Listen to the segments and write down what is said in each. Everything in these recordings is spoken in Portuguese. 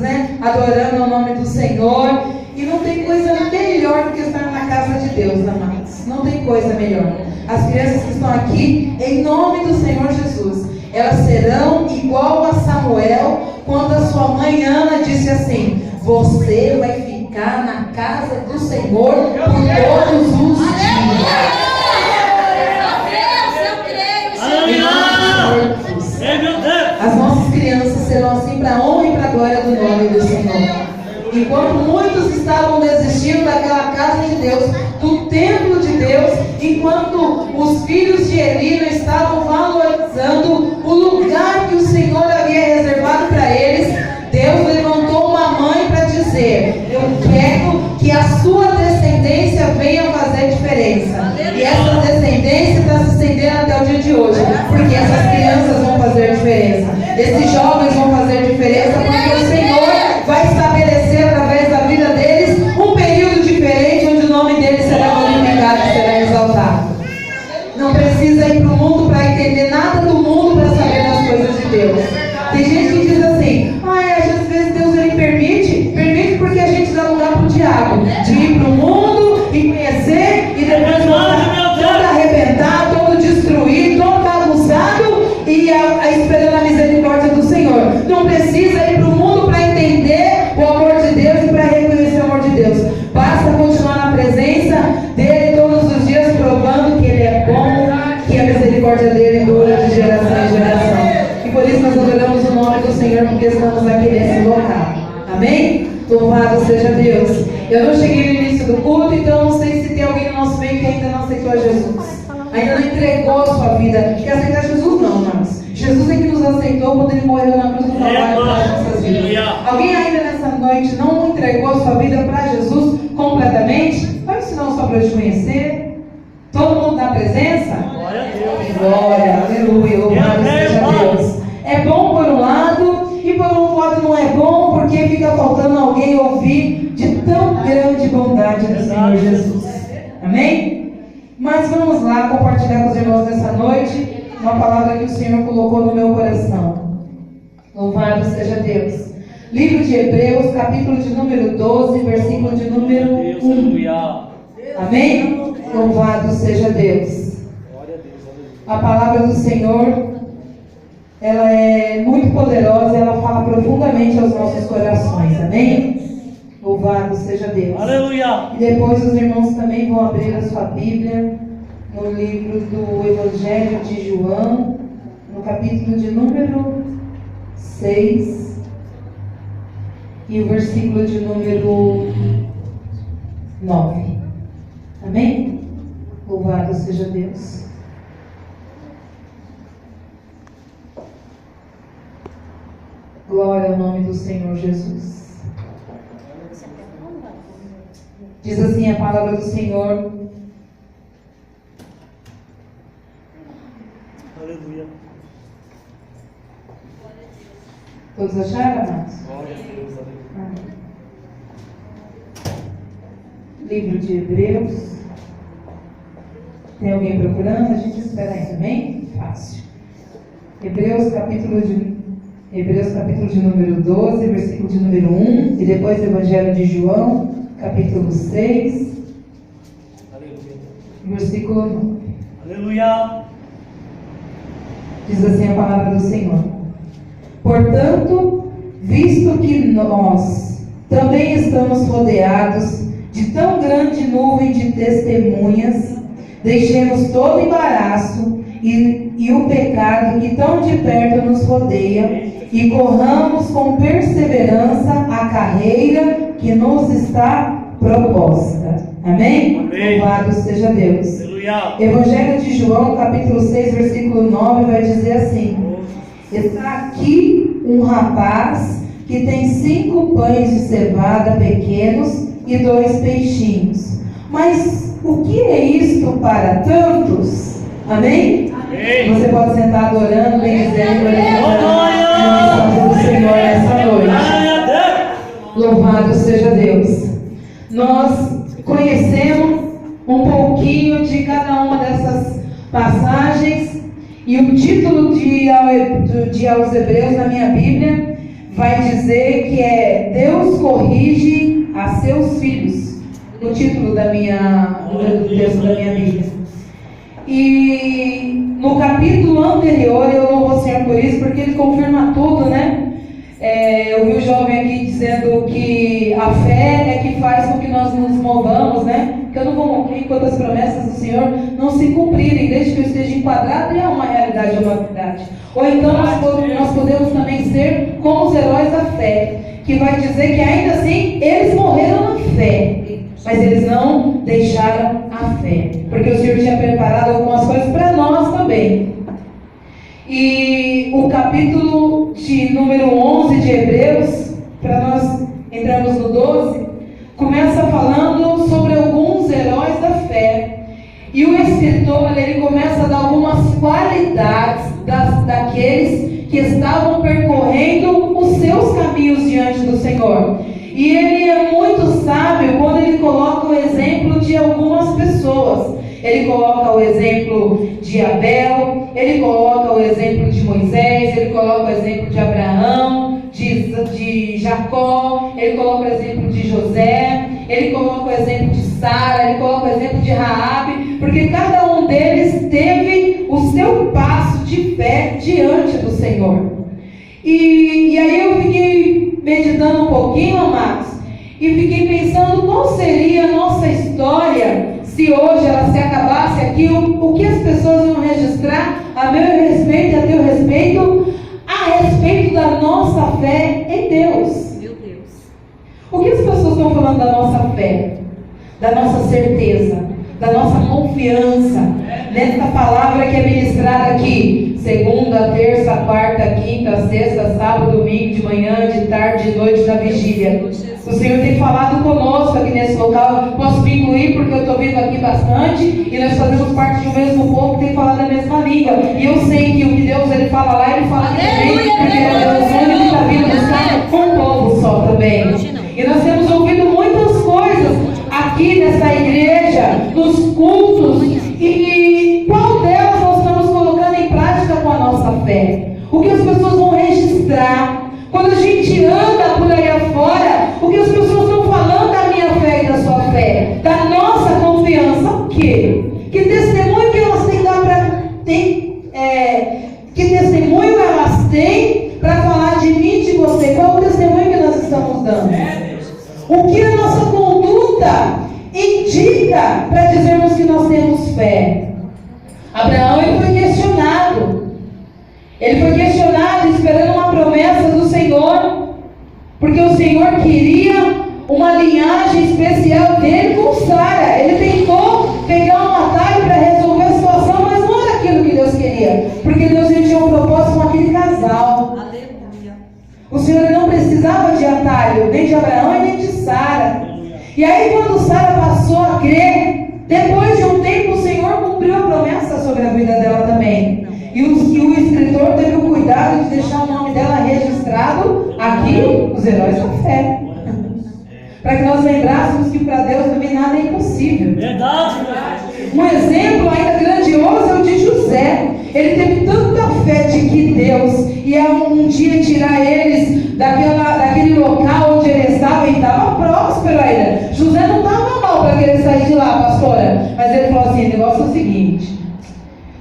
Né? Adorando o nome do Senhor. E não tem coisa melhor do que estar na casa de Deus, amados. Não tem coisa melhor. As crianças que estão aqui, em nome do Senhor Jesus, elas serão igual a Samuel, quando a sua mãe Ana disse assim: você vai ficar na casa do Senhor por todos os dias. As nossas crianças serão assim para a honra e para a glória do nome do Senhor. Enquanto muitos estavam desistindo daquela casa de Deus, do templo de Deus, enquanto os filhos de Eli não estavam valorizando o lugar que o Senhor havia reservado para eles, Deus levantou uma mãe para dizer: eu quero que a sua descendência venha fazer diferença. E essa descendência está se estendendo até o dia de hoje, porque essas crianças vão fazer diferença, esses jovens vão fazer diferença, porque o Senhor vai estabelecer através da vida deles um período diferente, onde o nome deles será glorificado e será exaltado. Não precisa ir para o mundo para entender nada do mundo para saber das coisas de Deus. Tem gente que diz assim: às vezes Deus ele permite porque a gente dá lugar para o diabo de ir para o mundo e conhecer e depois voltar todo arrebentado, todo destruído, todo bagunçado e esperando a misericórdia do Senhor. Não precisa ir para o mundo para entender o amor de Deus e para reconhecer o amor de Deus. Basta continuar na presença dele todos os dias, provando que ele é bom, que a misericórdia dele dura de geração em geração. E por isso nós adoramos o nome do Senhor, porque estamos aqui nesse local. Amém? Louvado seja Deus. Eu não cheguei no início do culto, então não sei se tem alguém no nosso meio que ainda não aceitou a Jesus, ainda não entregou a sua vida. Quer aceitar Jesus? Não, irmãos. Jesus é que nos aceitou quando ele morreu na cruz do Calvário pelas nossas vidas. Alguém ainda nessa noite não entregou a sua vida para Jesus completamente? Vai ensinar só para eu te conhecer. Todo mundo na presença? Glória a Deus. Glória, aleluia, louvado seja Deus. É bom por um lado, e por outro lado não é bom, porque fica faltando alguém ouvir de tão grande bondade do Senhor Jesus. Amém? Mas vamos lá compartilhar com os irmãos nessa noite uma palavra que o Senhor colocou no meu coração. Louvado seja Deus. Livro de Hebreus, capítulo de número 12, versículo de número 1. Amém? Louvado seja Deus. A palavra do Senhor, ela é muito poderosa, ela fala profundamente aos nossos corações. Amém? Louvado seja Deus. Aleluia. E depois os irmãos também vão abrir a sua Bíblia no livro do Evangelho de João, no capítulo de número 6 e o versículo de número 9. Amém? Louvado seja Deus. Glória ao nome do Senhor Jesus. Diz assim a palavra do Senhor. Aleluia. Todos acharam, amados? Glória a Deus. Livro de Hebreus. Tem alguém procurando? A gente espera aí também? Fácil. Hebreus capítulo de número 12, versículo de número 1, e depois o Evangelho de João, capítulo 6, versículo 9. Aleluia. Diz assim a palavra do Senhor: portanto, visto que nós também estamos rodeados de tão grande nuvem de testemunhas, deixemos todo embaraço e o pecado que tão de perto nos rodeia, e corramos com perseverança a carreira que nos está proposta. Amém? Amém. Louvado seja Deus. Aleluia. Evangelho de João, capítulo 6, versículo 9, vai dizer assim: está aqui um rapaz que tem 5 pães de cevada pequenos e 2 peixinhos. Mas o que é isto para tantos? Amém? Amém. Você pode sentar adorando, bendizendo, a missão do Senhor nessa noite. Louvado seja Deus. Nós conhecemos um pouquinho de cada uma dessas passagens, e o título de aos Hebreus na minha Bíblia vai dizer que é Deus corrige a seus filhos, no título do texto da minha Bíblia. E no capítulo anterior, eu louvo o Senhor por isso, porque ele confirma tudo, né? Eu vi o jovem aqui dizendo que a fé é que faz com que nós nos movamos, né? Que eu não vou morrer enquanto as promessas do Senhor não se cumprirem, desde que eu esteja enquadrado em uma realidade ou uma verdade. Ou então nós podemos também ser como os heróis da fé, que vai dizer que ainda assim eles morreram na fé, mas eles não deixaram a fé, porque o Senhor tinha preparado algumas coisas para nós também. E o capítulo de número 11 de Hebreus, para nós entrarmos no 12, começa falando sobre alguns heróis da fé. E o escritor, ele começa a dar algumas qualidades daqueles que estavam percorrendo os seus caminhos diante do Senhor. E ele é muito sábio quando ele coloca o exemplo de algumas pessoas. Ele coloca o exemplo de Abel, ele coloca o exemplo de Moisés, ele coloca o exemplo de Abraão, de Jacó, ele coloca o exemplo de José, ele coloca o exemplo de Sara, ele coloca o exemplo de Raabe, porque cada um deles teve o seu passo de fé diante do Senhor. E aí eu fiquei meditando um pouquinho, amados, e fiquei pensando qual seria a nossa história se hoje ela se acabasse aqui, o que as pessoas iam registrar a meu respeito e a teu respeito, a respeito da nossa fé em Deus. Meu Deus. O que as pessoas estão falando da nossa fé, da nossa certeza, da nossa confiança, nessa palavra que é ministrada aqui, segunda, terça, quarta, quinta, sexta, sábado, domingo, de manhã, de tarde, de noite, da vigília. O Senhor tem falado conosco aqui nesse local. Posso me incluir porque eu estou vindo aqui bastante e nós fazemos parte de um mesmo povo que tem falado a mesma língua. E eu sei que o que Deus ele fala lá, ele fala aqui também, porque é Deus único que está vindo buscar um povo só também. E nós temos ouvido muitas coisas aqui nessa igreja, nos cultos, e qual delas nós estamos colocando em prática com a nossa fé? O que as pessoas vão registrar? Quando a gente anda por aí afora, o que as pessoas estão falando da minha fé e da sua fé? Da nossa confiança, o quê? Que testemunho que elas têm que testemunho elas têm para falar de mim e de você? Qual é o testemunho que nós estamos dando? O que a nossa conduta indica para dizermos que nós temos fé? Abraão, ele foi questionado. Ele foi questionado esperando uma promessa do Senhor, porque o Senhor queria uma linhagem especial dele com Sara. Ele tentou pegar um atalho para resolver a situação, mas não era aquilo que Deus queria, porque Deus tinha um propósito com aquele casal. Aleluia. O Senhor não precisava de atalho, nem de Abraão e nem de Sara. E aí quando Sara passou a crer, depois de um tempo o Senhor cumpriu a promessa sobre a vida dela também. E o escritor teve o cuidado de deixar o nome dela registrado aqui, os heróis da fé. Para que nós lembrássemos que para Deus também nada é impossível. Verdade. Um exemplo ainda grandioso é o de José. Ele teve tanta fé de que Deus ia um dia tirar eles daquele local onde ele estava, e estava próspero ainda. José não estava mal para querer sair de lá, pastora. Mas ele falou assim: o negócio é o seguinte,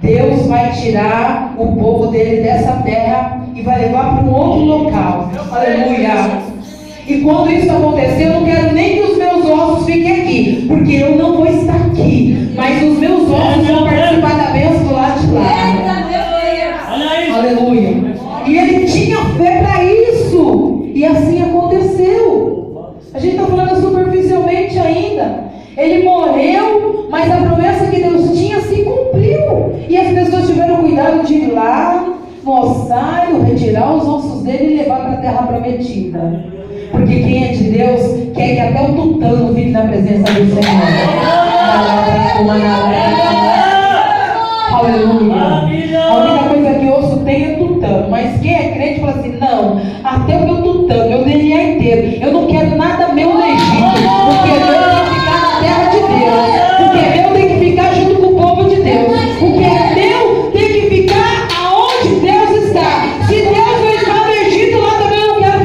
Deus vai tirar o povo dele dessa terra e vai levar para um outro local. Aleluia. E quando isso acontecer, eu não quero nem que os meus ossos fiquem aqui, porque eu não vou estar aqui, mas os meus ossos vão participar da bênção do lado de lá. Aleluia. E ele tinha fé para isso, e assim aconteceu. A gente está falando superficialmente ainda. Ele morreu, mas a promessa que Deus tinha se cumpriu. E as pessoas tiveram cuidado de ir lá, mostrar, retirar os ossos dele e levar para a terra prometida. Porque quem é de Deus quer que até o tutano fique na presença do Senhor. Aleluia. A única coisa que osso tem é tutano. Mas quem é crente fala assim: não, até o meu tutano, meu DNA inteiro, eu não quero nada meu no Egito, porque meu tem que ficar na terra de Deus, porque meu tem que ficar junto com o povo de Deus, porque meu tem que ficar aonde Deus está. Se Deus não está no Egito, lá também eu não quero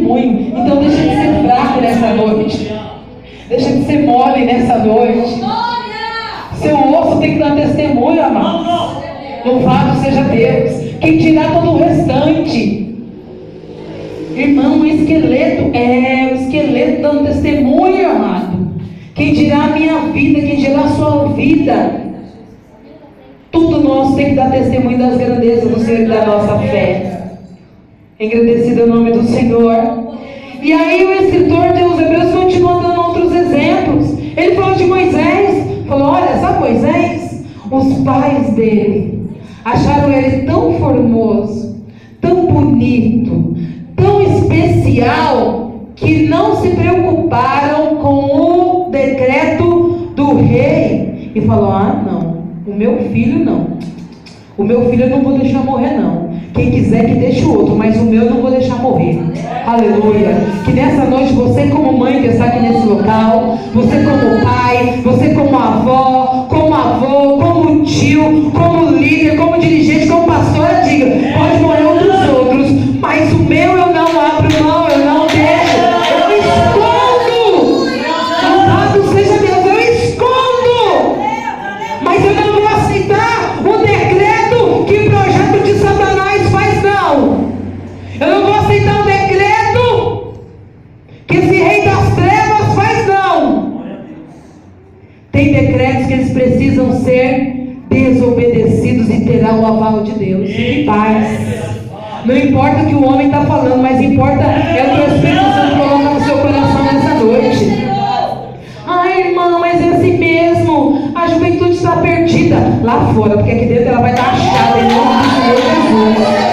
testemunho. Então deixa de ser fraco nessa noite. Deixa de ser mole nessa noite. Seu osso tem que dar testemunho, amado. Louvado seja Deus. Quem dirá todo o restante? Irmão, o esqueleto dando testemunho, amado. Quem dirá a minha vida, quem dirá a sua vida? Tudo nosso tem que dar testemunho das grandezas do Senhor e da nossa fé. Engrandecido é o nome do Senhor. E aí o escritor de os Hebreus continua dando outros exemplos. Ele falou de Moisés. Falou, olha, sabe Moisés? Os pais dele acharam ele tão formoso, tão bonito, tão especial, que não se preocuparam com o decreto do rei. E falou, não, o meu filho não. O meu filho eu não vou deixar morrer não. Quem quiser que deixe o outro, mas o meu eu não vou deixar morrer. Aleluia. Que nessa noite você como mãe que está aqui nesse local, você como pai, você como avó, como avô, como tio, como líder, como dirigente, como pastora, diga, pode morrer um dos outros, mas o meu eu não abro mão, eu não deixo, eu escondo. Louvado seja Deus, eu escondo. Mas eu não vou aceitar o decreto que o projeto de Satanás faz, não. Eu não vou aceitar o decreto que esse rei das trevas faz, não. Tem decretos que eles precisam ser desobedecidos e terá o aval de Deus. Fique em paz. Não importa o que o homem está falando, mas importa é o que o Espírito Santo coloca no seu coração nessa noite. Ai, irmão, mas é assim mesmo. A juventude está perdida lá fora, porque aqui dentro ela vai dar achada em nome do Senhor Jesus.